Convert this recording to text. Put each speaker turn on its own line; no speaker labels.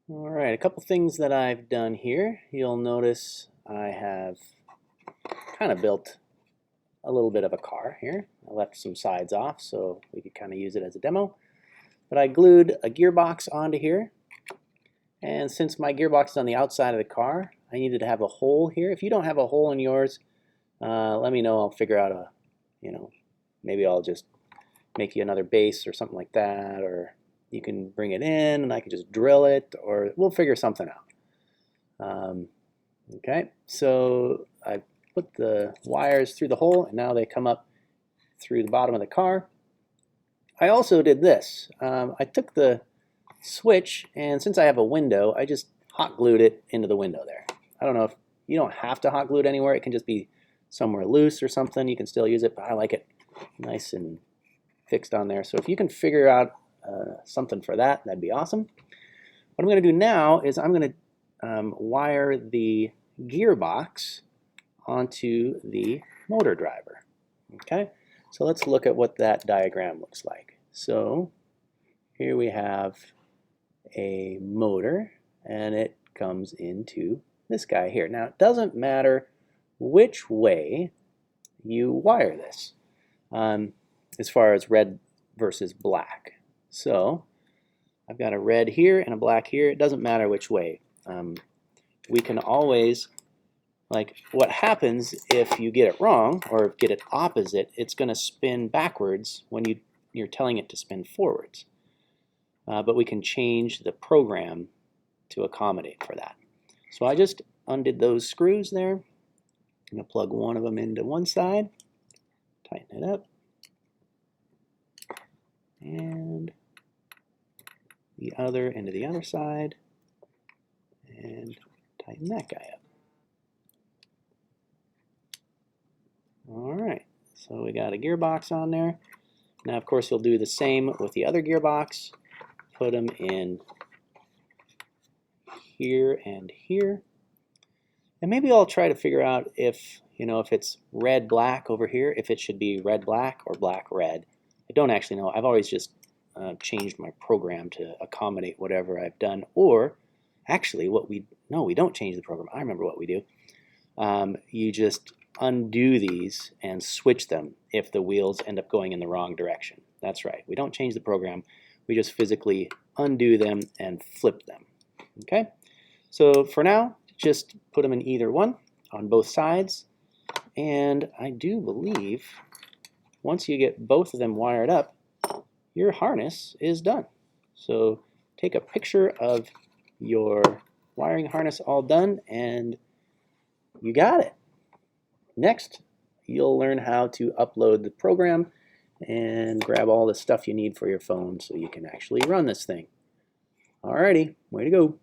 All right, a couple things that I've done here. You'll notice I have kind of built a little bit of a car here. I left some sides off so we could kind of use it as a demo. But I glued a gearbox onto here. And since my gearbox is on the outside of the car, I needed to have a hole here. If you don't have a hole in yours, let me know. I'll figure out maybe I'll just make you another base or something like that, or you can bring it in and I can just drill it, or we'll figure something out. Okay, so I put the wires through the hole and now they come up through the bottom of the car. I also did this. I took the switch, and since I have a window, I just hot glued it into the window there. I don't know if you don't have to hot glue it anywhere. It can just be somewhere loose or something. You can still use it, but I like it nice and fixed on there. So if you can figure out something for that, that'd be awesome. What I'm going to do now is I'm going to wire the gearbox onto the motor driver. Okay, so let's look at what that diagram looks like. So here we have a motor, and it comes into this guy here. Now, it doesn't matter which way you wire this as far as red versus black. So I've got a red here and a black here. It doesn't matter which way. We can always, like, what happens if you get it wrong or get it opposite, it's going to spin backwards when you're telling it to spin forwards. But we can change the program to accommodate for that. So I just undid those screws there. I'm going to plug one of them into one side, tighten it up, and the other into the other side, and tighten that guy up. All right, so we got a gearbox on there. Now, of course, you'll do the same with the other gearbox. Put them in here and here. And maybe I'll try to figure out if it's red black over here, if it should be red black or black red. I don't actually know. I've always just changed my program to accommodate whatever I've done. Or actually, we don't change the program. I remember what we do. You just undo these and switch them if the wheels end up going in the wrong direction. That's right. We don't change the program. We just physically undo them and flip them. Okay? So for now, just put them in either one on both sides. And I do believe once you get both of them wired up, your harness is done. So take a picture of your wiring harness all done, and you got it. Next, you'll learn how to upload the program and grab all the stuff you need for your phone so you can actually run this thing. Alrighty, way to go.